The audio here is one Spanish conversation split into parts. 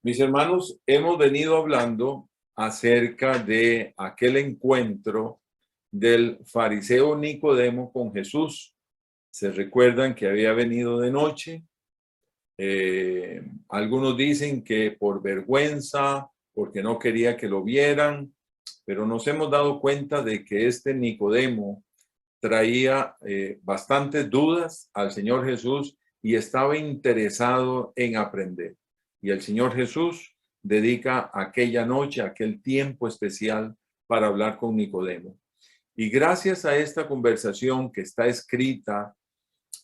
Mis hermanos, hemos venido hablando acerca de aquel encuentro del fariseo Nicodemo con Jesús. Se recuerdan que había venido de noche. Algunos dicen que por vergüenza, porque no quería que lo vieran, pero nos hemos dado cuenta de que este Nicodemo traía bastantes dudas al Señor Jesús y estaba interesado en aprender. Y el Señor Jesús dedica aquella noche, aquel tiempo especial para hablar con Nicodemo. Y gracias a esta conversación que está escrita,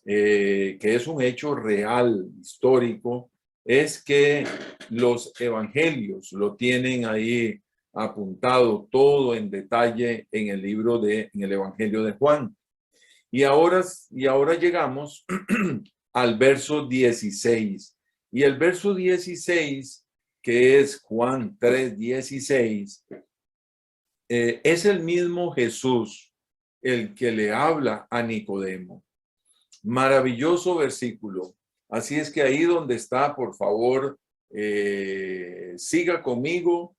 que es un hecho real, histórico, es que los evangelios lo tienen ahí apuntado todo en detalle en el en el Evangelio de Juan. Y ahora llegamos al verso 16. Y el verso 16, que es Juan 3:16, es el mismo Jesús el que le habla a Nicodemo. Maravilloso versículo. Así es que ahí donde está, por favor, siga conmigo.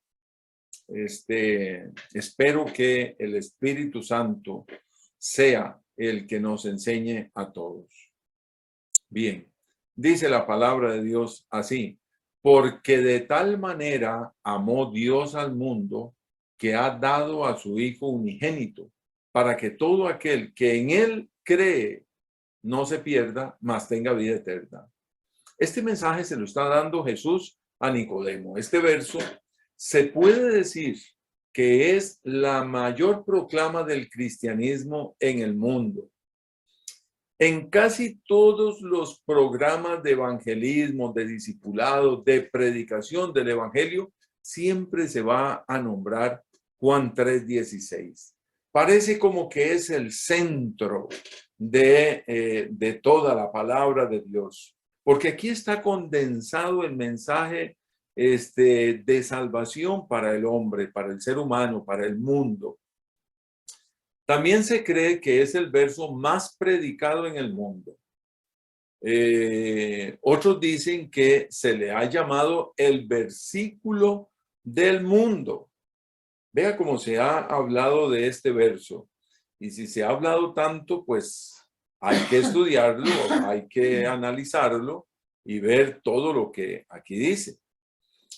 Espero que el Espíritu Santo sea el que nos enseñe a todos. Bien, dice la palabra de Dios así: porque de tal manera amó Dios al mundo que ha dado a su Hijo unigénito, para que todo aquel que en él cree no se pierda, mas tenga vida eterna. Este mensaje se lo está dando Jesús a Nicodemo. Este verso se puede decir que es la mayor proclama del cristianismo en el mundo. En casi todos los programas de evangelismo, de discipulado, de predicación del evangelio, siempre se va a nombrar Juan 3:16. Parece como que es el centro de toda la palabra de Dios, porque aquí está condensado el mensaje de salvación para el hombre, para el ser humano, para el mundo. También se cree que es el verso más predicado en el mundo. Otros dicen que se le ha llamado el versículo del mundo. Vea cómo se ha hablado de este verso. Y si se ha hablado tanto, pues hay que estudiarlo, hay que analizarlo y ver todo lo que aquí dice.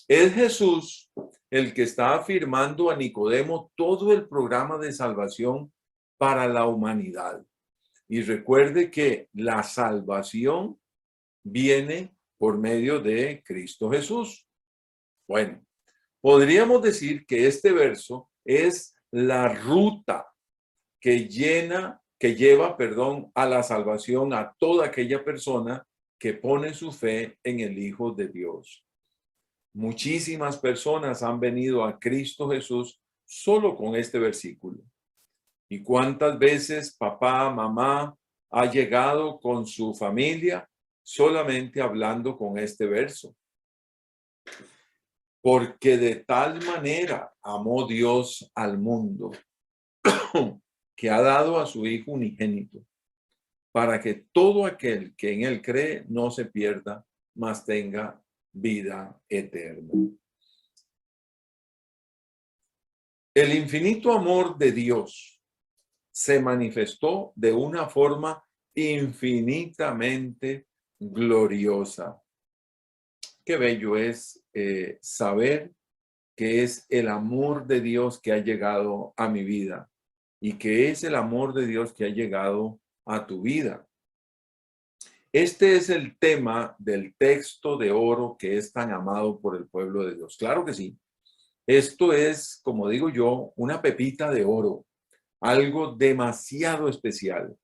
Es Jesús el que está afirmando a Nicodemo todo el programa de salvación para la humanidad. Y recuerde que la salvación viene por medio de Cristo Jesús. Bueno, podríamos decir que este verso es la ruta que lleva, a la salvación a toda aquella persona que pone su fe en el Hijo de Dios. Muchísimas personas han venido a Cristo Jesús solo con este versículo. ¿Y cuántas veces papá, mamá ha llegado con su familia solamente hablando con este verso? Porque de tal manera amó Dios al mundo que ha dado a su Hijo unigénito, para que todo aquel que en él cree no se pierda, mas tenga vida eterna. El infinito amor de Dios se manifestó de una forma infinitamente gloriosa. Qué bello es saber que es el amor de Dios que ha llegado a mi vida y que es el amor de Dios que ha llegado a tu vida. Este es el tema del texto de oro que es tan amado por el pueblo de Dios. Claro que sí. Esto es, como digo yo, una pepita de oro, algo demasiado especial.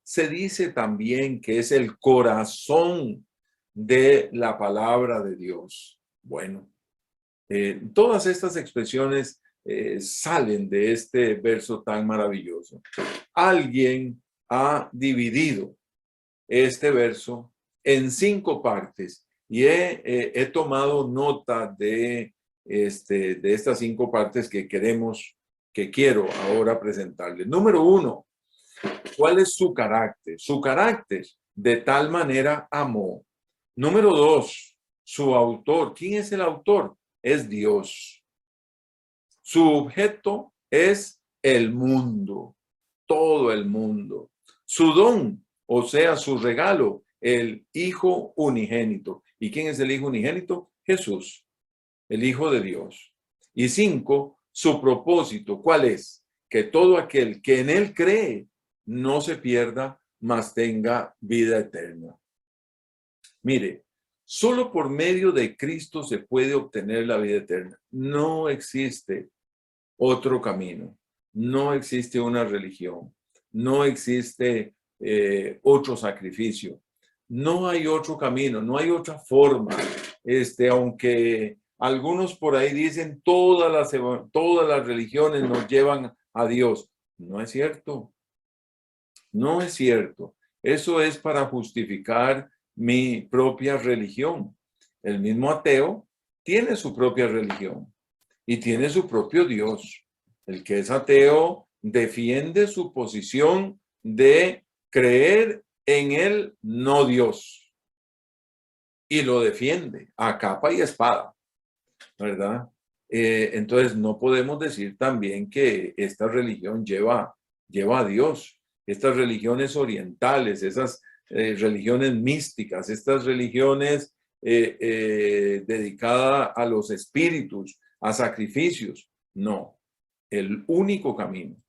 Se dice también que es el corazón de la palabra de Dios. Bueno, todas estas expresiones salen de este verso tan maravilloso. Alguien ha dividido este verso en 5 partes y he tomado nota de estas 5 partes que quiero ahora presentarles. Número 1, ¿cuál es su carácter? Su carácter, de tal manera amó. Número 2, su autor. ¿Quién es el autor? Es Dios. Su objeto es el mundo, todo el mundo. Su don, o sea, su regalo, el Hijo unigénito. ¿Y quién es el Hijo unigénito? Jesús, el Hijo de Dios. Y 5, su propósito, ¿cuál es? Que todo aquel que en él cree no se pierda, mas tenga vida eterna. Mire, solo por medio de Cristo se puede obtener la vida eterna. No existe otro camino. No existe una religión. No existe otro sacrificio. No hay otro camino, no hay otra forma. Aunque algunos por ahí dicen todas las religiones nos llevan a Dios. No es cierto. No es cierto. Eso es para justificar mi propia religión. El mismo ateo tiene su propia religión y tiene su propio Dios. El que es ateo defiende su posición de creer en el no Dios y lo defiende a capa y espada, ¿verdad? Entonces no podemos decir también que esta religión lleva a Dios. Estas religiones orientales, esas religiones místicas, estas religiones dedicadas a los espíritus, a sacrificios. No, el único camino,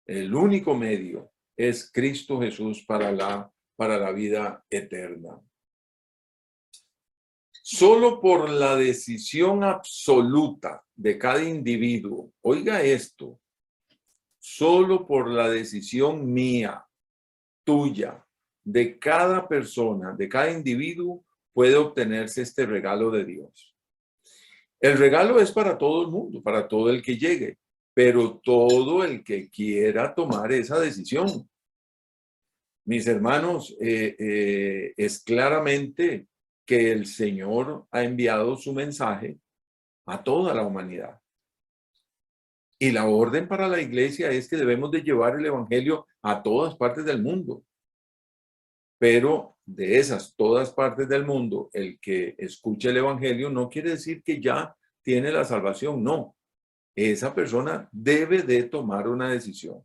el único medio es Cristo Jesús para la vida eterna. Solo por la decisión absoluta de cada individuo, oiga esto, solo por la decisión mía, tuya, de cada persona, de cada individuo, puede obtenerse este regalo de Dios. El regalo es para todo el mundo, para todo el que llegue, pero todo el que quiera tomar esa decisión. Mis hermanos, es claramente que el Señor ha enviado su mensaje a toda la humanidad. Y la orden para la iglesia es que debemos de llevar el evangelio a todas partes del mundo. Pero de esas todas partes del mundo, el que escuche el evangelio no quiere decir que ya tiene la salvación. No, esa persona debe de tomar una decisión.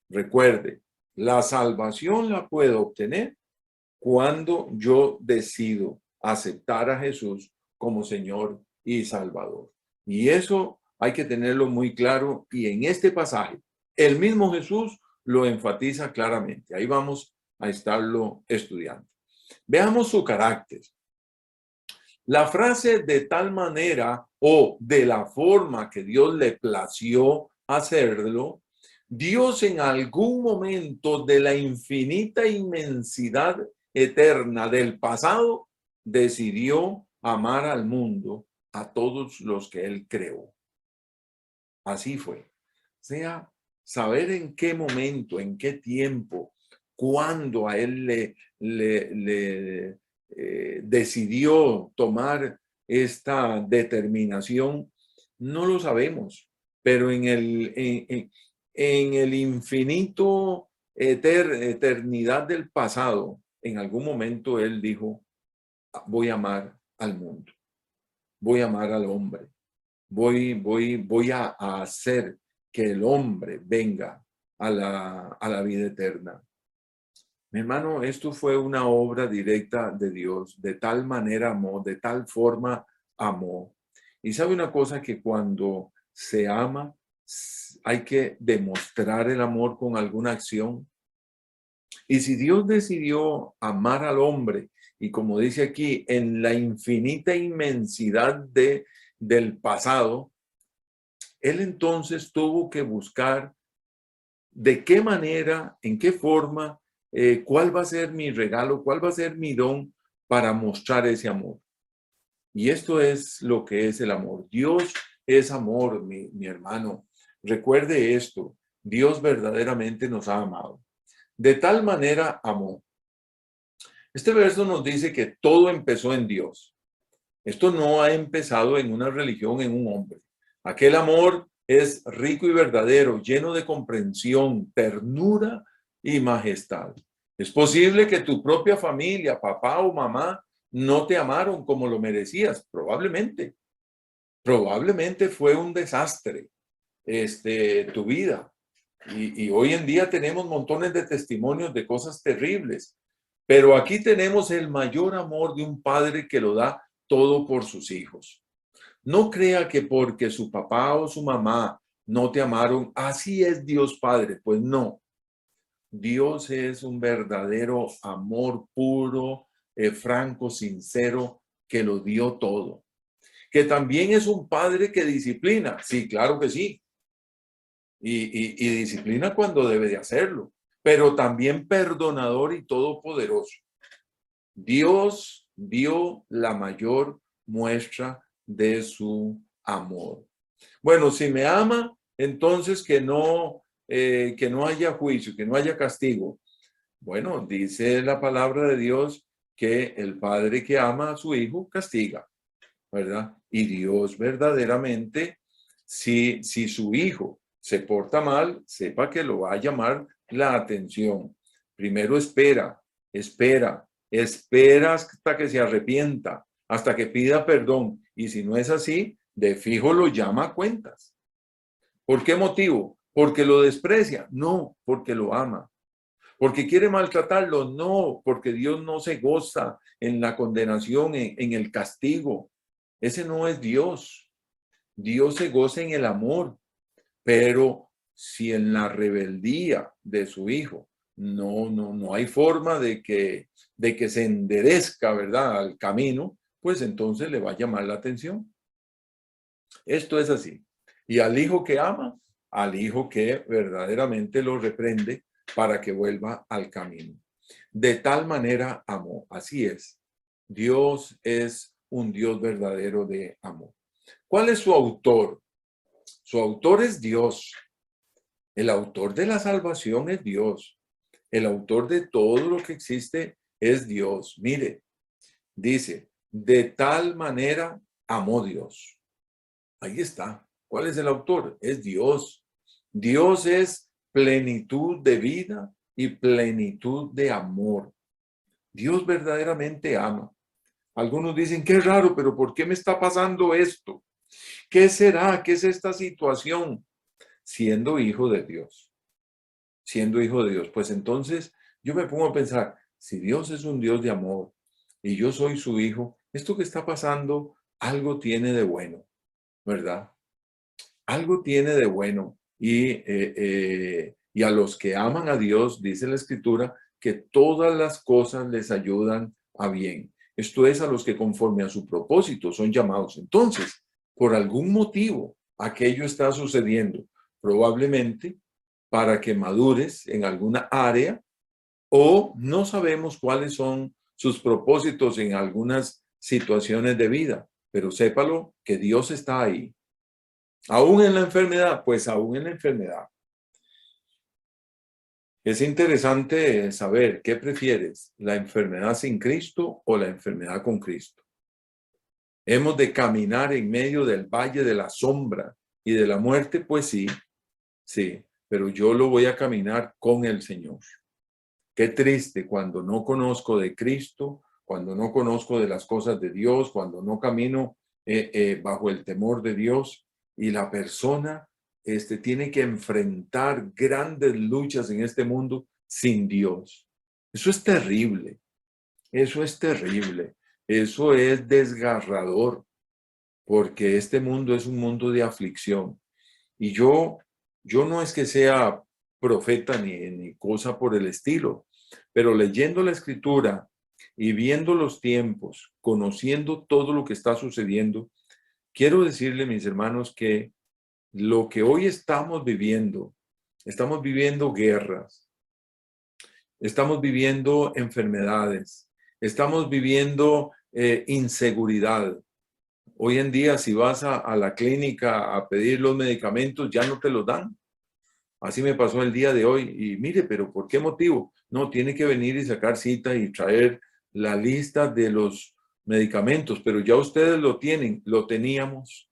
Recuerde, la salvación la puedo obtener cuando yo decido aceptar a Jesús como Señor y Salvador. Y eso hay que tenerlo muy claro. Y en este pasaje, el mismo Jesús lo enfatiza claramente. Ahí vamos a estarlo estudiando. Veamos su carácter. La frase de tal manera o de la forma que Dios le plació hacerlo, Dios en algún momento de la infinita inmensidad eterna del pasado decidió amar al mundo, a todos los que él creó. Así fue. O sea, saber en qué momento, en qué tiempo, cuándo a él le decidió tomar esta determinación, no lo sabemos, pero en el infinito eternidad del pasado, en algún momento él dijo, voy a amar al mundo, voy a amar al hombre, voy a hacer que el hombre venga a la vida eterna. Mi hermano, esto fue una obra directa de Dios. De tal manera amó, de tal forma amó. Y sabe una cosa, que cuando se ama, hay que demostrar el amor con alguna acción. Y si Dios decidió amar al hombre, y como dice aquí, en la infinita inmensidad del pasado, Él entonces tuvo que buscar de qué manera, en qué forma, cuál va a ser mi regalo, cuál va a ser mi don para mostrar ese amor. Y esto es lo que es el amor. Dios es amor, mi hermano. Recuerde esto, Dios verdaderamente nos ha amado. De tal manera amó. Este verso nos dice que todo empezó en Dios. Esto no ha empezado en una religión, en un hombre. Aquel amor es rico y verdadero, lleno de comprensión, ternura y majestad. Es posible que tu propia familia, papá o mamá, no te amaron como lo merecías, probablemente. Probablemente fue un desastre tu vida. Y hoy en día tenemos montones de testimonios de cosas terribles. Pero aquí tenemos el mayor amor de un padre que lo da todo por sus hijos. No crea que porque su papá o su mamá no te amaron, así es Dios Padre. Pues no. Dios es un verdadero amor puro, franco, sincero, que lo dio todo. Que también es un padre que disciplina. Sí, claro que sí. Y disciplina cuando debe de hacerlo. Pero también perdonador y todopoderoso. Dios dio la mayor muestra de su amor. Bueno, si me ama, entonces que no haya juicio, que no haya castigo. Bueno, dice la palabra de Dios que el padre que ama a su hijo castiga, ¿verdad? Y Dios verdaderamente, si su hijo se porta mal, sepa que lo va a llamar la atención. Primero espera hasta que se arrepienta, hasta que pida perdón. Y si no es así, de fijo lo llama a cuentas. ¿Por qué motivo? ¿Porque lo desprecia? No, porque lo ama. ¿Porque quiere maltratarlo? No, porque Dios no se goza en la condenación, en el castigo. Ese no es Dios. Dios se goza en el amor. Pero si en la rebeldía de su hijo no hay forma de que se enderezca, ¿verdad?, al camino, pues entonces le va a llamar la atención. Esto es así. Y al hijo que ama, al hijo que verdaderamente lo reprende para que vuelva al camino. De tal manera amó. Así es. Dios es un Dios verdadero de amor. ¿Cuál es su autor? Su autor es Dios. El autor de la salvación es Dios. El autor de todo lo que existe es Dios. Mire, dice, de tal manera amó Dios. Ahí está. ¿Cuál es el autor? Es Dios. Dios es plenitud de vida y plenitud de amor. Dios verdaderamente ama. Algunos dicen, qué raro, pero ¿por qué me está pasando esto? ¿Qué será? ¿Qué es esta situación? Siendo hijo de Dios. Siendo hijo de Dios. Pues entonces yo me pongo a pensar, si Dios es un Dios de amor y yo soy su hijo, esto que está pasando, algo tiene de bueno, ¿verdad? Algo tiene de bueno. Y a los que aman a Dios, dice la Escritura, que todas las cosas les ayudan a bien. Esto es a los que conforme a su propósito son llamados. Entonces, por algún motivo, aquello está sucediendo. Probablemente para que madures en alguna área o no sabemos cuáles son sus propósitos en algunas situaciones de vida, pero sépalo que Dios está ahí. Aún en la enfermedad, pues aún en la enfermedad. Es interesante saber qué prefieres, la enfermedad sin Cristo o la enfermedad con Cristo. Hemos de caminar en medio del valle de la sombra y de la muerte, pues sí, pero yo lo voy a caminar con el Señor. Qué triste cuando no conozco de Cristo, cuando no conozco de las cosas de Dios, cuando no camino bajo el temor de Dios y la persona tiene que enfrentar grandes luchas en este mundo sin Dios. Eso es terrible, eso es terrible, eso es desgarrador, porque este mundo es un mundo de aflicción. Y yo no es que sea profeta ni cosa por el estilo, pero leyendo la Escritura y viendo los tiempos, conociendo todo lo que está sucediendo, quiero decirle, mis hermanos, que lo que hoy estamos viviendo guerras, estamos viviendo enfermedades, estamos viviendo inseguridad. Hoy en día, si vas a la clínica a pedir los medicamentos, ya no te los dan. Así me pasó el día de hoy. Y mire, pero ¿por qué motivo? No, tiene que venir y sacar cita y traer la lista de los medicamentos, pero ya ustedes lo tienen, lo teníamos.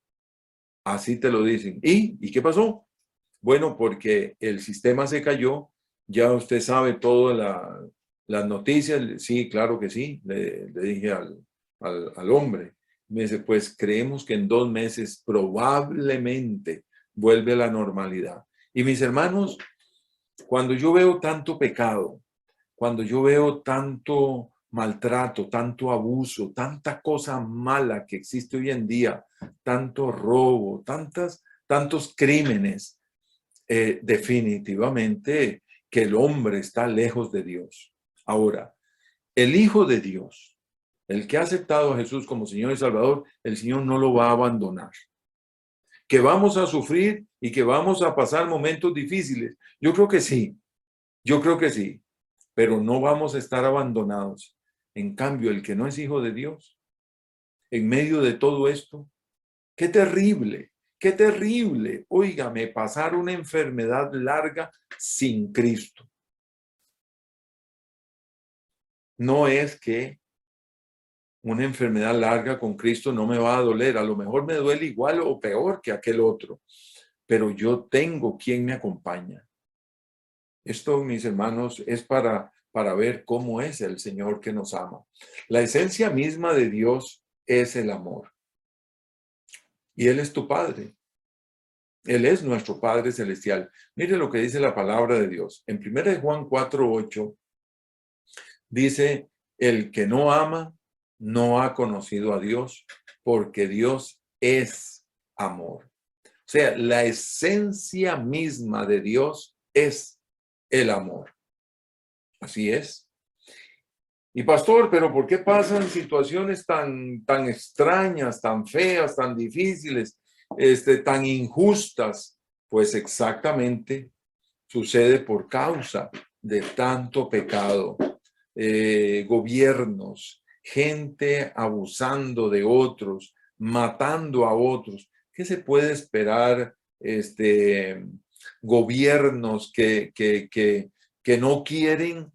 Así te lo dicen. ¿Y qué pasó? Bueno, porque el sistema se cayó. Ya usted sabe todo Las noticias, sí, claro que sí, le dije al hombre. Me dice, pues creemos que en 2 meses probablemente vuelve a la normalidad. Y mis hermanos, cuando yo veo tanto pecado, cuando yo veo tanto maltrato, tanto abuso, tanta cosa mala que existe hoy en día, tanto robo, tantos crímenes, definitivamente que el hombre está lejos de Dios. Ahora, el Hijo de Dios, el que ha aceptado a Jesús como Señor y Salvador, el Señor no lo va a abandonar. Que vamos a sufrir y que vamos a pasar momentos difíciles. Yo creo que sí, pero no vamos a estar abandonados. En cambio, el que no es hijo de Dios, en medio de todo esto, qué terrible, qué terrible. Óigame, pasar una enfermedad larga sin Cristo. No es que una enfermedad larga con Cristo no me va a doler. A lo mejor me duele igual o peor que aquel otro, pero yo tengo quien me acompaña. Esto, mis hermanos, es para ver cómo es el Señor que nos ama. La esencia misma de Dios es el amor. Y Él es tu Padre. Él es nuestro Padre Celestial. Mire lo que dice la palabra de Dios. En 1 Juan 4:8 dice, el que no ama no ha conocido a Dios, porque Dios es amor. O sea, la esencia misma de Dios es el amor. Así es. Y pastor, pero ¿por qué pasan situaciones tan extrañas, tan feas, tan difíciles, tan injustas? Pues exactamente sucede por causa de tanto pecado. Gobiernos, gente abusando de otros, matando a otros. ¿Qué se puede esperar? Gobiernos que no quieren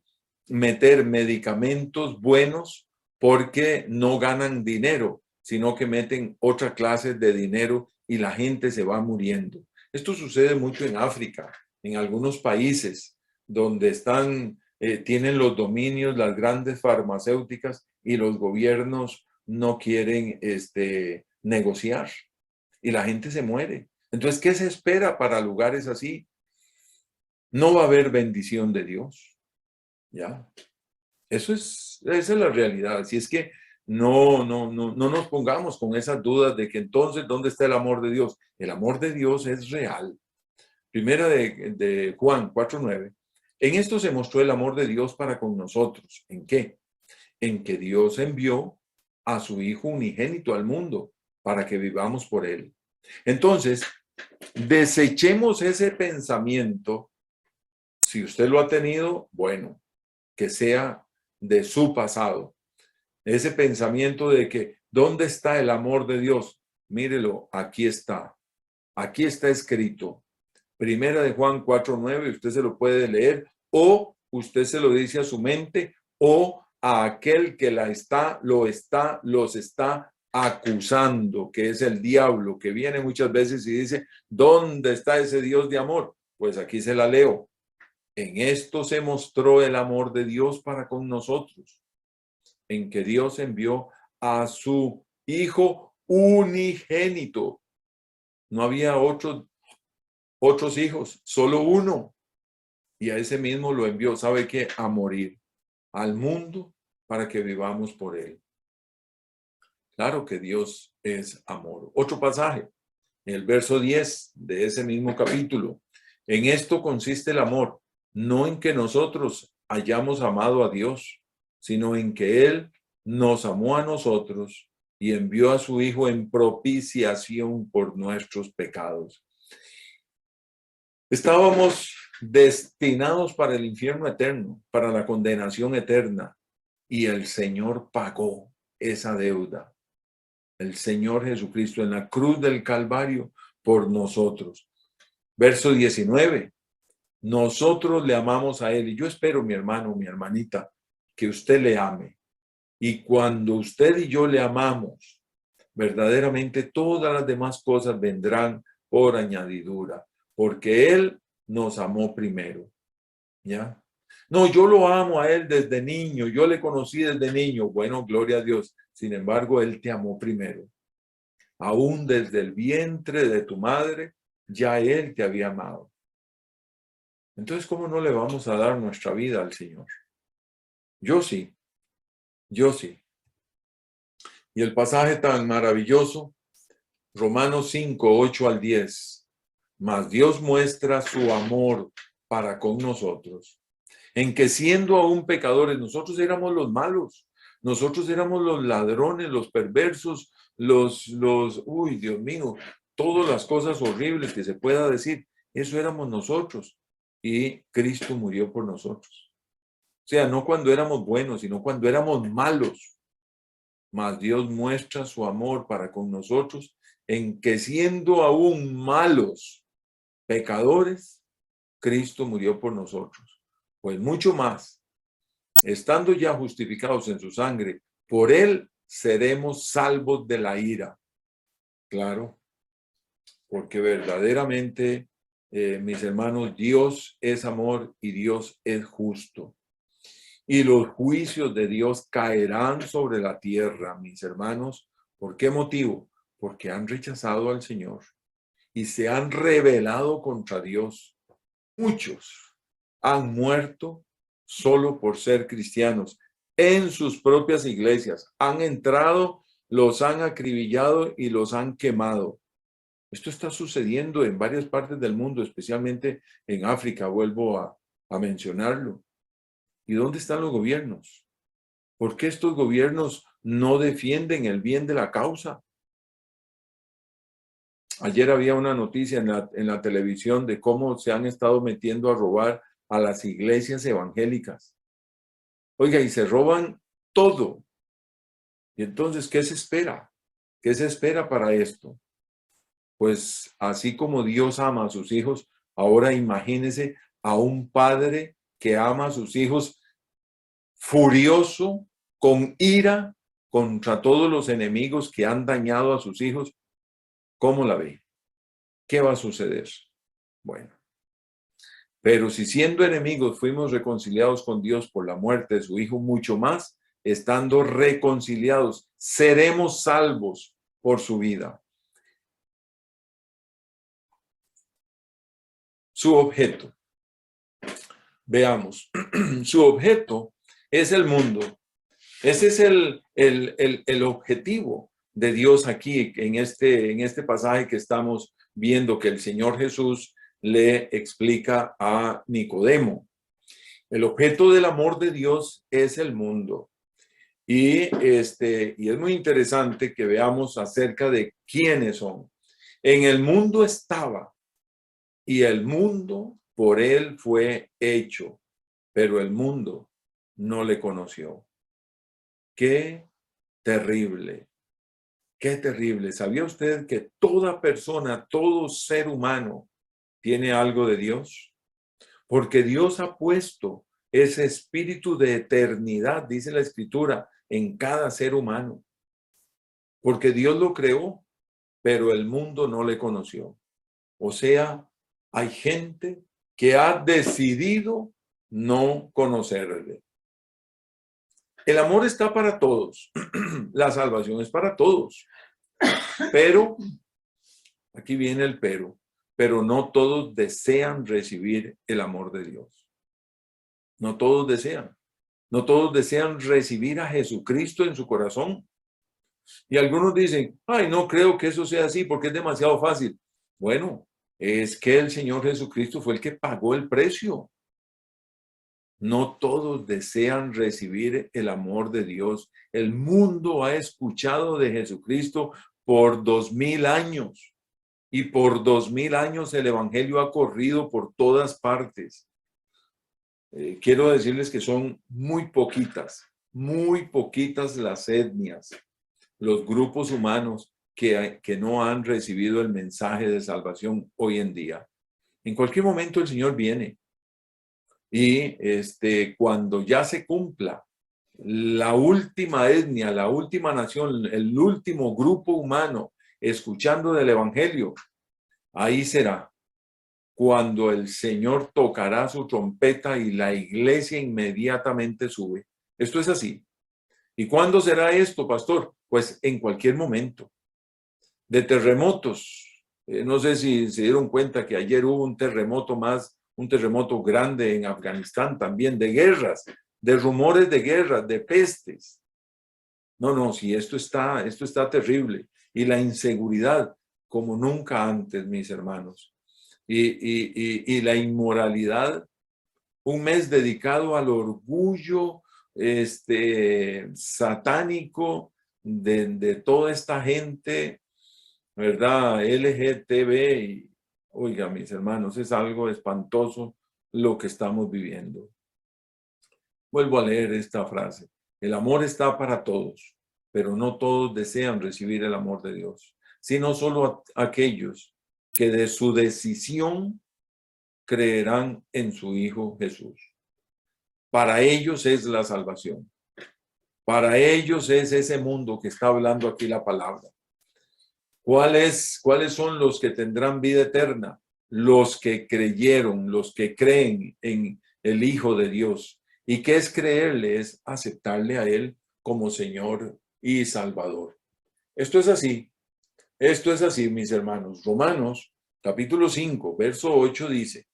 meter medicamentos buenos porque no ganan dinero, sino que meten otra clase de dinero y la gente se va muriendo. Esto sucede mucho en África, en algunos países donde tienen los dominios las grandes farmacéuticas y los gobiernos no quieren negociar y la gente se muere. Entonces, ¿qué se espera para lugares así? No va a haber bendición de Dios. ¿Ya? Esa es la realidad. Así es que no nos pongamos con esas dudas de que entonces, ¿dónde está el amor de Dios? El amor de Dios es real. Primera de Juan 4:9. En esto se mostró el amor de Dios para con nosotros. ¿En qué? En que Dios envió a su Hijo unigénito al mundo para que vivamos por él. Entonces, desechemos ese pensamiento. Si usted lo ha tenido, bueno, que sea de su pasado. Ese pensamiento de que, ¿dónde está el amor de Dios? Mírelo, aquí está. Aquí está escrito. Primera de Juan 4:9, usted se lo puede leer o usted se lo dice a su mente o a aquel que los está acusando, que es el diablo, que viene muchas veces y dice, ¿dónde está ese Dios de amor? Pues aquí se la leo. En esto se mostró el amor de Dios para con nosotros, en que Dios envió a su Hijo unigénito. No había otros hijos, solo uno. Y a ese mismo lo envió, ¿sabe qué? A morir al mundo para que vivamos por él. Claro que Dios es amor. Otro pasaje, el verso 10 de ese mismo capítulo. En esto consiste el amor, no en que nosotros hayamos amado a Dios, sino en que Él nos amó a nosotros y envió a su Hijo en propiciación por nuestros pecados. Estábamos destinados para el infierno eterno, para la condenación eterna, y el Señor pagó esa deuda. El Señor Jesucristo en la cruz del Calvario por nosotros. Verso 19. Nosotros le amamos a Él. Y yo espero, mi hermano, mi hermanita, que usted le ame. Y cuando usted y yo le amamos, verdaderamente todas las demás cosas vendrán por añadidura, porque Él nos amó primero. ¿Ya? No, yo lo amo a él desde niño, yo le conocí desde niño. Bueno, gloria a Dios. Sin embargo, él te amó primero. Aún desde el vientre de tu madre, ya él te había amado. Entonces, ¿cómo no le vamos a dar nuestra vida al Señor? Yo sí, yo sí. Y el pasaje tan maravilloso, Romanos 5, 8 al 10. Mas Dios muestra su amor para con nosotros, en que siendo aún pecadores, nosotros éramos los malos, nosotros éramos los ladrones, los perversos, uy, Dios mío, todas las cosas horribles que se pueda decir, eso éramos nosotros. Y Cristo murió por nosotros. O sea, no cuando éramos buenos, sino cuando éramos malos. Mas Dios muestra su amor para con nosotros, en que siendo aún malos, pecadores, Cristo murió por nosotros. Pues mucho más, estando ya justificados en su sangre, por él seremos salvos de la ira. Claro, porque verdaderamente, mis hermanos, Dios es amor y Dios es justo. Y los juicios de Dios caerán sobre la tierra, mis hermanos. ¿Por qué motivo? Porque han rechazado al Señor y se han rebelado contra Dios. Muchos han muerto solo por ser cristianos en sus propias iglesias. Han entrado, los han acribillado y los han quemado. Esto está sucediendo en varias partes del mundo, especialmente en África, vuelvo a mencionarlo. ¿Y dónde están los gobiernos? ¿Por qué estos gobiernos no defienden el bien de la causa? Ayer había una noticia en la televisión de cómo se han estado metiendo a robar a las iglesias evangélicas. Oiga, y se roban todo. Y entonces, ¿qué se espera? ¿Qué se espera para esto? Pues así como Dios ama a sus hijos, ahora imagínese a un padre que ama a sus hijos furioso, con ira contra todos los enemigos que han dañado a sus hijos. ¿Cómo la ve? ¿Qué va a suceder? Bueno, pero si siendo enemigos fuimos reconciliados con Dios por la muerte de su Hijo, mucho más, estando reconciliados, seremos salvos por su vida. Su objeto. Veamos, su objeto es el mundo. Ese es el objetivo de Dios aquí en este pasaje que estamos viendo, que el Señor Jesús le explica a Nicodemo. El objeto del amor de Dios es el mundo. Y es muy interesante que veamos acerca de quiénes son. En el mundo estaba, y el mundo por él fue hecho, pero el mundo no le conoció. ¡Qué terrible! ¡Qué terrible! ¿Sabía usted que toda persona, todo ser humano tiene algo de Dios? Porque Dios ha puesto ese espíritu de eternidad, dice la Escritura, en cada ser humano. Porque Dios lo creó, pero el mundo no le conoció. O sea, hay gente que ha decidido no conocerle. El amor está para todos. La salvación es para todos. Pero, aquí viene el pero no todos desean recibir el amor de Dios. No todos desean. No todos desean recibir a Jesucristo en su corazón. Y algunos dicen, ay, no creo que eso sea así porque es demasiado fácil. Bueno, es que el Señor Jesucristo fue el que pagó el precio. No todos desean recibir el amor de Dios. El mundo ha escuchado de Jesucristo por 2000 años. Y por 2000 años el evangelio ha corrido por todas partes. Quiero decirles que son muy poquitas las etnias, los grupos humanos que no han recibido el mensaje de salvación hoy en día. En cualquier momento el Señor viene. Y cuando ya se cumpla la última etnia, la última nación, el último grupo humano escuchando del evangelio, ahí será cuando el Señor tocará su trompeta y la iglesia inmediatamente sube. Esto es así. ¿Y cuándo será esto, pastor? Pues en cualquier momento. De terremotos. No sé si se dieron cuenta que ayer hubo un terremoto grande en Afganistán también, de guerras, de rumores de guerras, de pestes. No, si esto está terrible. Y la inseguridad como nunca antes, mis hermanos. Y la inmoralidad, un mes dedicado al orgullo satánico de toda esta gente, ¿verdad? LGTB, y, oiga, mis hermanos, es algo espantoso lo que estamos viviendo. Vuelvo a leer esta frase. El amor está para todos, pero no todos desean recibir el amor de Dios, sino solo aquellos que de su decisión creerán en su Hijo Jesús. Para ellos es la salvación. Para ellos es ese mundo que está hablando aquí la palabra. ¿Cuáles son los que tendrán vida eterna? Los que creyeron, los que creen en el Hijo de Dios. ¿Y qué es creerle? Es aceptarle a Él como Señor y Salvador. Esto es así, mis hermanos. Romanos, capítulo 5, verso 8 dice: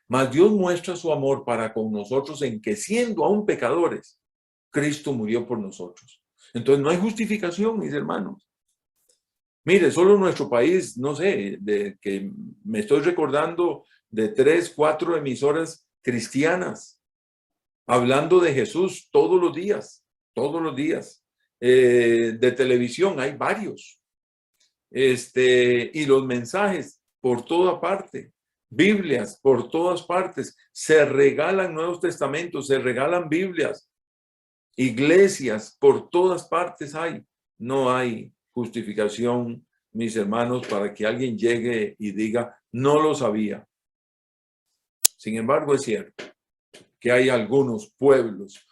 mas Dios muestra su amor para con nosotros en que, siendo aún pecadores, Cristo murió por nosotros. Entonces no hay justificación, mis hermanos. Mire, solo nuestro país, no sé, de que me estoy recordando de 3, 4 emisoras cristianas hablando de Jesús todos los días. De televisión hay varios. Y los mensajes por toda parte, Biblias por todas partes, se regalan Nuevos Testamentos, se regalan Biblias, iglesias por todas partes hay. No hay justificación, mis hermanos, para que alguien llegue y diga, no lo sabía. Sin embargo, es cierto que hay algunos pueblos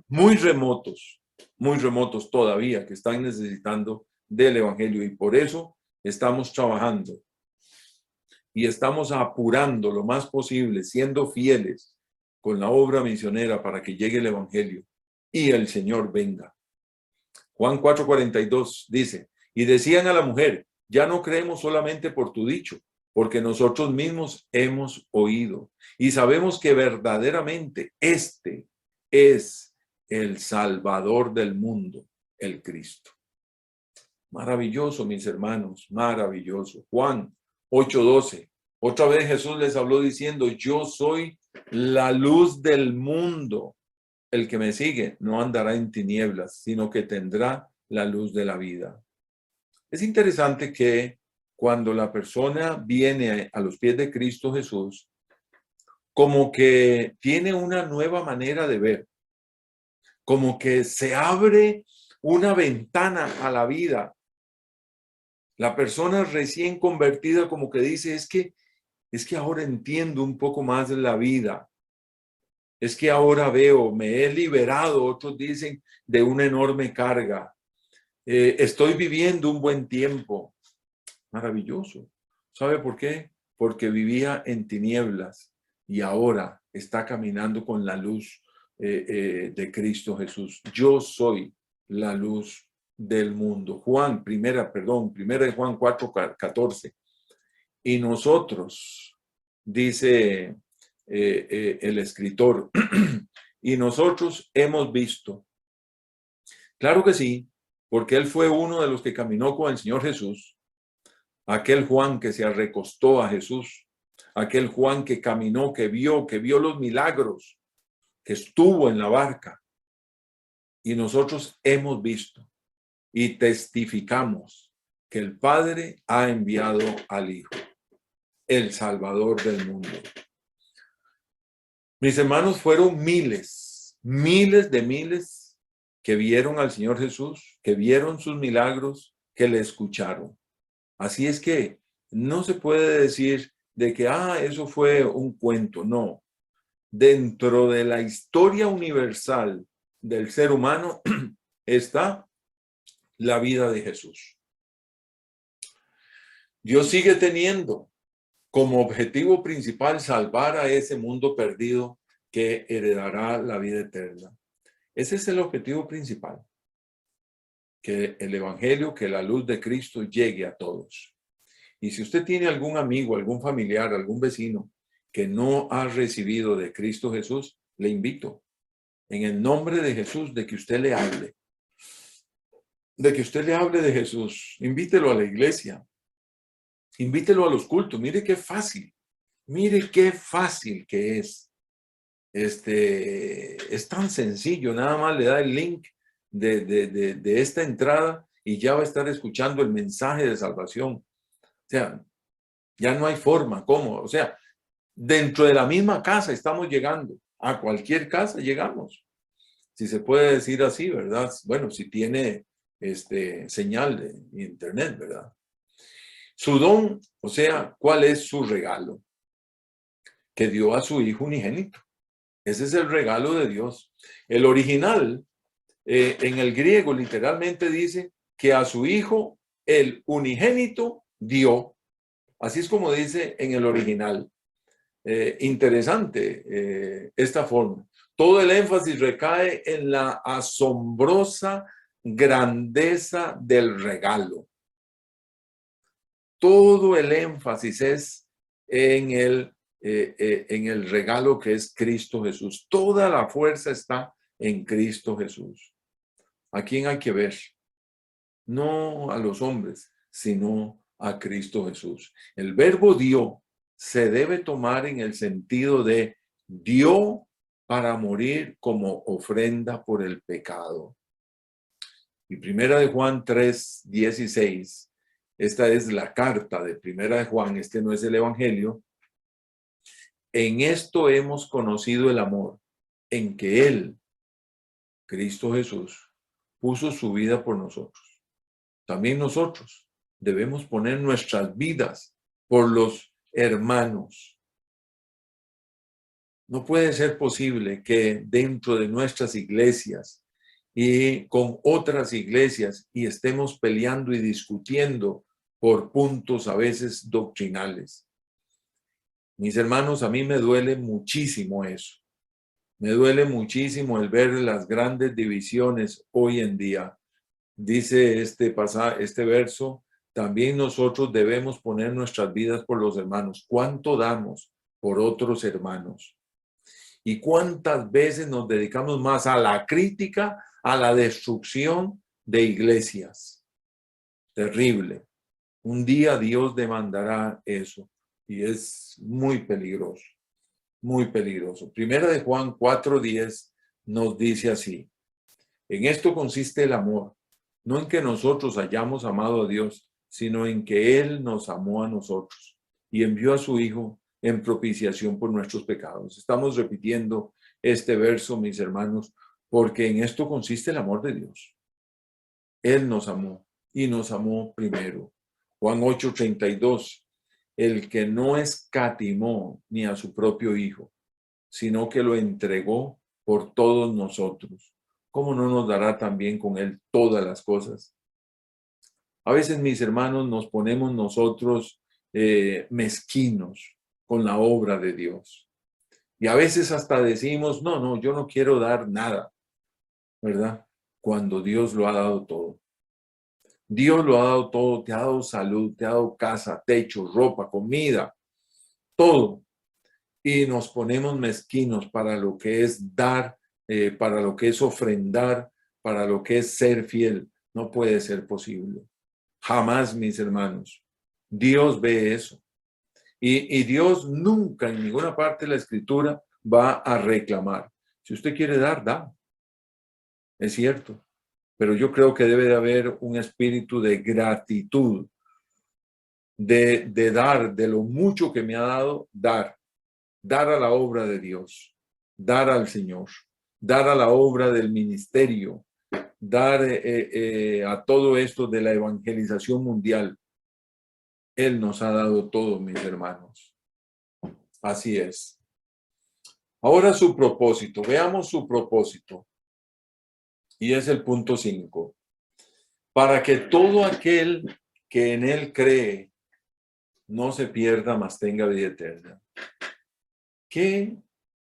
muy remotos todavía, que están necesitando del evangelio, y por eso estamos trabajando y estamos apurando lo más posible, siendo fieles con la obra misionera para que llegue el evangelio y el Señor venga. Juan 4:42 dice: y decían a la mujer, ya no creemos solamente por tu dicho, porque nosotros mismos hemos oído y sabemos que verdaderamente este es el Salvador del mundo, el Cristo. Maravilloso, mis hermanos, maravilloso. Juan 8:12. Otra vez Jesús les habló diciendo: yo soy la luz del mundo. El que me sigue no andará en tinieblas, sino que tendrá la luz de la vida. Es interesante que cuando la persona viene a los pies de Cristo Jesús, como que tiene una nueva manera de ver, como que se abre una ventana a la vida. La persona recién convertida como que dice, es que ahora entiendo un poco más de la vida. Es que ahora veo, me he liberado, otros dicen, de una enorme carga. Estoy viviendo un buen tiempo. Maravilloso. ¿Sabe por qué? Porque vivía en tinieblas y ahora está caminando con la luz de Cristo Jesús. Yo soy la luz del mundo. Primera de Juan 4:14. Y nosotros, dice el escritor, y nosotros hemos visto. Claro que sí, porque él fue uno de los que caminó con el Señor Jesús. Aquel Juan que se recostó a Jesús, aquel Juan que caminó, que vio los milagros, que estuvo en la barca. Y nosotros hemos visto y testificamos que el Padre ha enviado al Hijo, el Salvador del mundo. Mis hermanos, fueron miles de miles que vieron al Señor Jesús, que vieron sus milagros, que le escucharon. Así es que no se puede decir de que, eso fue un cuento. No. Dentro de la historia universal del ser humano está la vida de Jesús. Dios sigue teniendo como objetivo principal salvar a ese mundo perdido que heredará la vida eterna. Ese es el objetivo principal. Que el evangelio, que la luz de Cristo llegue a todos. Y si usted tiene algún amigo, algún familiar, algún vecino que no ha recibido de Cristo Jesús, le invito en el nombre de Jesús de que usted le hable. De que usted le hable de Jesús. Invítelo a la iglesia. Invítelo a los cultos. Mire qué fácil. Mire qué fácil que es. Es tan sencillo. Nada más le da el link de esta entrada y ya va a estar escuchando el mensaje de salvación. O sea, ya no hay forma. ¿Cómo? O sea, dentro de la misma casa estamos llegando. A cualquier casa llegamos. Si se puede decir así, ¿verdad? Bueno, si tiene señal de internet, ¿verdad? Su don, o sea, ¿cuál es su regalo? Que dio a su Hijo unigénito. Ese es el regalo de Dios. El original, en el griego, literalmente dice que a su Hijo el unigénito dio. Así es como dice en el original. Interesante esta forma. Todo el énfasis recae en la asombrosa grandeza del regalo. Todo el énfasis es en el regalo que es Cristo Jesús. Toda la fuerza está en Cristo Jesús. ¿A quién hay que ver? No a los hombres, sino a Cristo Jesús. El verbo dio se debe tomar en el sentido de dio para morir como ofrenda por el pecado. Y Primera de Juan 3:16, esta es la carta de Primera de Juan, este no es el Evangelio. En esto hemos conocido el amor, en que Él, Cristo Jesús, puso su vida por nosotros. También nosotros debemos poner nuestras vidas por los hermanos. No puede ser posible que dentro de nuestras iglesias y con otras iglesias y estemos peleando y discutiendo por puntos a veces doctrinales. Mis hermanos, a mí me duele muchísimo eso. Me duele muchísimo el ver las grandes divisiones hoy en día. Dice este verso, también nosotros debemos poner nuestras vidas por los hermanos. ¿Cuánto damos por otros hermanos? ¿Y cuántas veces nos dedicamos más a la crítica, a la destrucción de iglesias? Terrible. Un día Dios demandará eso y es muy peligroso, muy peligroso. Primera de Juan 4:10 nos dice así: en esto consiste el amor, no en que nosotros hayamos amado a Dios, sino en que Él nos amó a nosotros y envió a su Hijo en propiciación por nuestros pecados. Estamos repitiendo este verso, mis hermanos, porque en esto consiste el amor de Dios. Él nos amó y nos amó primero. Juan 8:32, el que no escatimó ni a su propio Hijo, sino que lo entregó por todos nosotros. ¿Cómo no nos dará también con Él todas las cosas? A veces, mis hermanos, nos ponemos nosotros mezquinos con la obra de Dios. Y a veces hasta decimos, no, yo no quiero dar nada, ¿verdad? Cuando Dios lo ha dado todo. Dios lo ha dado todo, te ha dado salud, te ha dado casa, techo, ropa, comida, todo. Y nos ponemos mezquinos para lo que es dar, para lo que es ofrendar, para lo que es ser fiel. No puede ser posible. Jamás, mis hermanos. Dios ve eso. Y Dios nunca en ninguna parte de la Escritura va a reclamar. Si usted quiere dar, da. Es cierto. Pero yo creo que debe de haber un espíritu de gratitud, de dar, de lo mucho que me ha dado, dar a la obra de Dios, dar al Señor, dar a la obra del ministerio, dar a todo esto de la evangelización mundial. Él nos ha dado todo, mis hermanos. Así es. Ahora su propósito, veamos su propósito. Y es el punto 5. Para que todo aquel que en él cree no se pierda, mas tenga vida eterna. Qué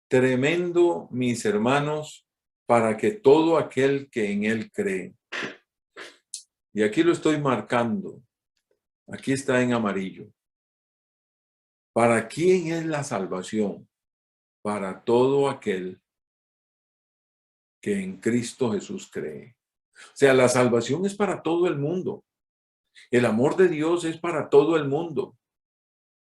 tremendo, mis hermanos, para que todo aquel que en él cree. Y aquí lo estoy marcando. Aquí está en amarillo. ¿Para quién es la salvación? Para todo aquel que en Cristo Jesús cree. O sea, la salvación es para todo el mundo. El amor de Dios es para todo el mundo.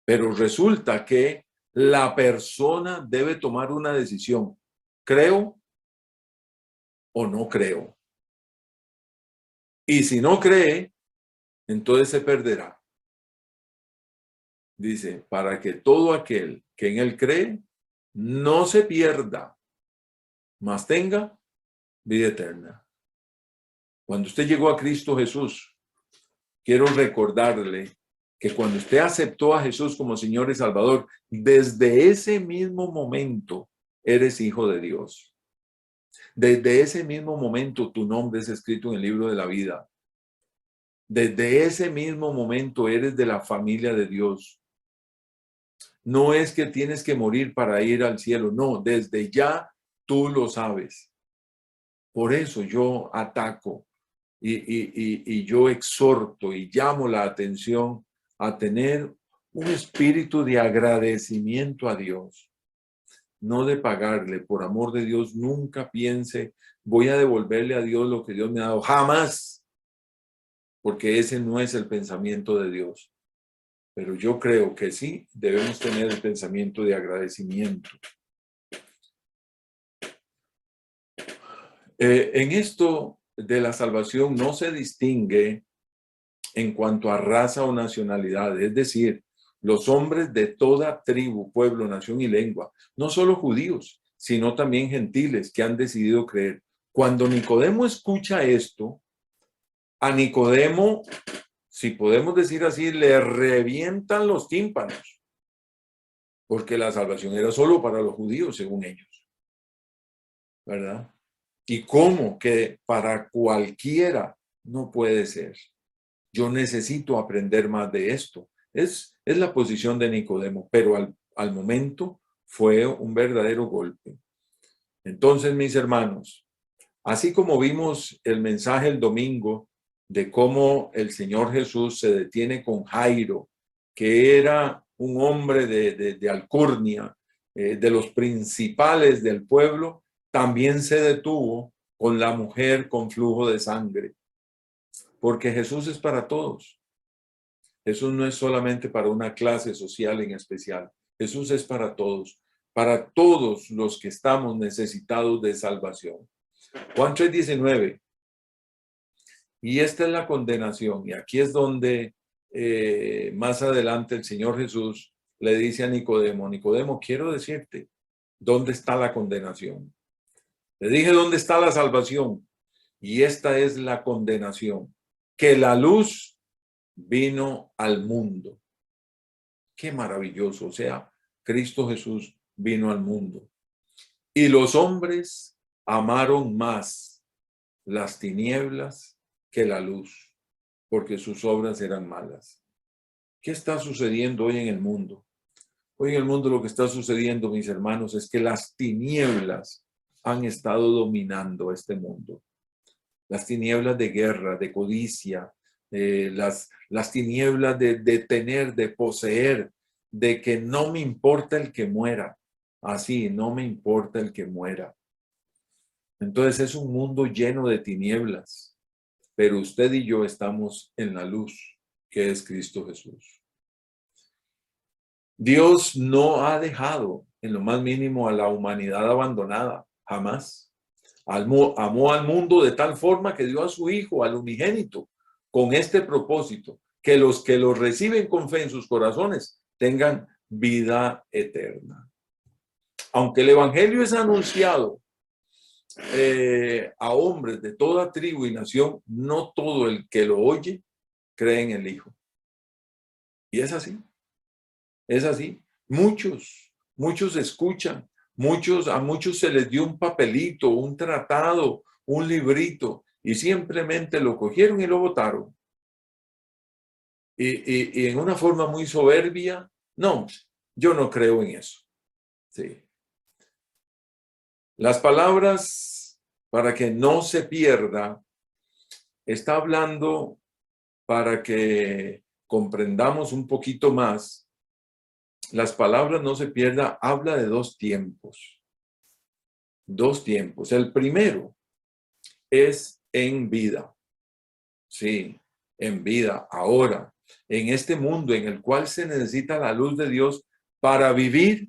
Pero resulta que la persona debe tomar una decisión. ¿Creo o no creo? Y si no cree, entonces se perderá. Dice, para que todo aquel que en él cree no se pierda, mas tenga vida eterna. Cuando usted llegó a Cristo Jesús, quiero recordarle que cuando usted aceptó a Jesús como Señor y Salvador, desde ese mismo momento eres hijo de Dios. Desde ese mismo momento tu nombre es escrito en el libro de la vida. Desde ese mismo momento eres de la familia de Dios. No es que tienes que morir para ir al cielo, no, desde ya tú lo sabes. Por eso yo ataco y yo exhorto y llamo la atención a tener un espíritu de agradecimiento a Dios, no de pagarle. Por amor de Dios, nunca piense, voy a devolverle a Dios lo que Dios me ha dado. Jamás, porque ese no es el pensamiento de Dios. Pero yo creo que sí debemos tener el pensamiento de agradecimiento. En esto de la salvación no se distingue en cuanto a raza o nacionalidad, es decir, los hombres de toda tribu, pueblo, nación y lengua, no solo judíos, sino también gentiles que han decidido creer. Cuando Nicodemo escucha esto, a Nicodemo, si podemos decir así, le revientan los tímpanos, porque la salvación era solo para los judíos, según ellos, ¿verdad? ¿Y cómo que para cualquiera? No puede ser. Yo necesito aprender más de esto. Es la posición de Nicodemo, pero al momento fue un verdadero golpe. Entonces, mis hermanos, así como vimos el mensaje el domingo de cómo el Señor Jesús se detiene con Jairo, que era un hombre de alcurnia, de los principales del pueblo, también se detuvo con la mujer con flujo de sangre, porque Jesús es para todos. Jesús no es solamente para una clase social en especial. Jesús es para todos los que estamos necesitados de salvación. Juan 3:19. Y esta es la condenación. Y aquí es donde más adelante el Señor Jesús le dice a Nicodemo, Nicodemo, quiero decirte, ¿dónde está la condenación? Le dije, ¿dónde está la salvación? Y esta es la condenación, que la luz vino al mundo. Qué maravilloso. O sea, Cristo Jesús vino al mundo. Y los hombres amaron más las tinieblas que la luz, porque sus obras eran malas. ¿Qué está sucediendo hoy en el mundo? Hoy en el mundo lo que está sucediendo, mis hermanos, es que las tinieblas han estado dominando este mundo. Las tinieblas de guerra, de codicia, las tinieblas de tener, de poseer, de que no me importa el que muera. Así, no me importa el que muera. Entonces es un mundo lleno de tinieblas, pero usted y yo estamos en la luz, que es Cristo Jesús. Dios no ha dejado en lo más mínimo a la humanidad abandonada, jamás. Amó al mundo de tal forma que dio a su Hijo, al unigénito, con este propósito, que los que lo reciben con fe en sus corazones tengan vida eterna. Aunque el Evangelio es anunciado a hombres de toda tribu y nación, no todo el que lo oye cree en el Hijo. Y es así. Es así. Muchos escuchan, a muchos se les dio un papelito, un tratado, un librito y simplemente lo cogieron y lo botaron. y en una forma muy soberbia. No, yo no creo en eso. Sí. Las palabras, para que no se pierda, está hablando para que comprendamos un poquito más. Las palabras no se pierda, habla de dos tiempos. Dos tiempos. El primero es en vida. Sí, en vida, ahora, en este mundo en el cual se necesita la luz de Dios para vivir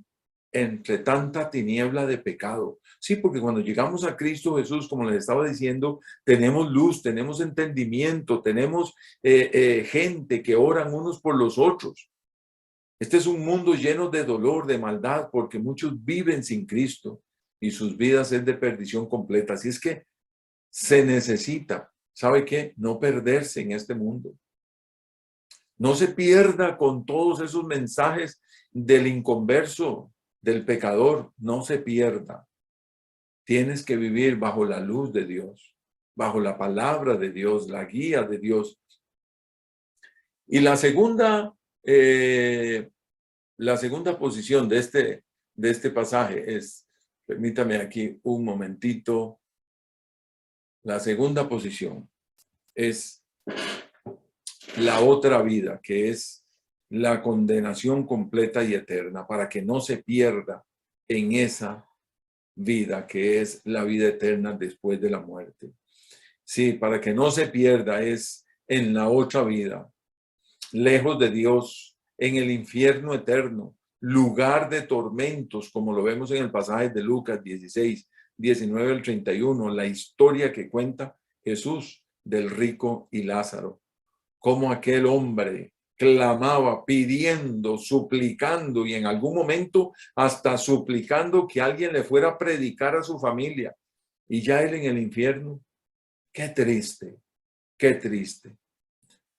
entre tanta tiniebla de pecado. Sí, porque cuando llegamos a Cristo Jesús, como les estaba diciendo, tenemos luz, tenemos entendimiento, tenemos gente que oran unos por los otros. Este es un mundo lleno de dolor, de maldad, porque muchos viven sin Cristo y sus vidas es de perdición completa. Así es que se necesita, ¿sabe qué? No perderse en este mundo. No se pierda con todos esos mensajes del inconverso, del pecador. No se pierda. Tienes que vivir bajo la luz de Dios, bajo la palabra de Dios, la guía de Dios. Y la segunda posición de este pasaje es, permítame aquí un momentito, la segunda posición es la otra vida, que es la condenación completa y eterna, para que no se pierda en esa vida, que es la vida eterna después de la muerte. Sí, para que no se pierda es en la otra vida, lejos de Dios, en el infierno eterno, lugar de tormentos, como lo vemos en el pasaje de Lucas 16, 19 al 31, la historia que cuenta Jesús del rico y Lázaro. Cómo aquel hombre clamaba, pidiendo, suplicando y en algún momento hasta suplicando que alguien le fuera a predicar a su familia. Y ya él en el infierno. Qué triste, qué triste.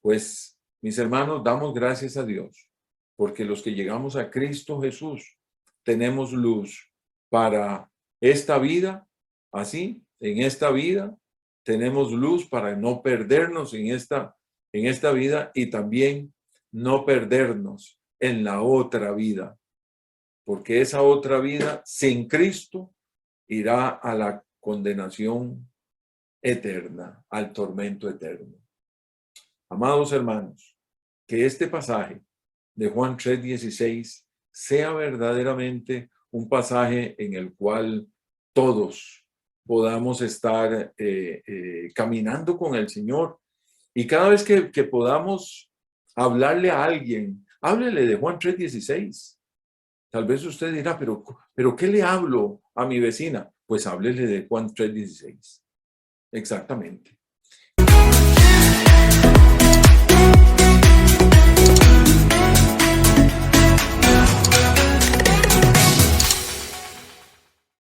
Pues, mis hermanos, damos gracias a Dios, porque los que llegamos a Cristo Jesús tenemos luz para esta vida, así, en esta vida, tenemos luz para no perdernos en esta vida y también no perdernos en la otra vida, porque esa otra vida sin Cristo irá a la condenación eterna, al tormento eterno. Amados hermanos, que este pasaje de Juan 3:16 sea verdaderamente un pasaje en el cual todos podamos estar caminando con el Señor. Y cada vez que podamos hablarle a alguien, háblele de Juan 3:16. Tal vez usted dirá, pero ¿qué le hablo a mi vecina? Pues háblele de Juan 3:16. Exactamente.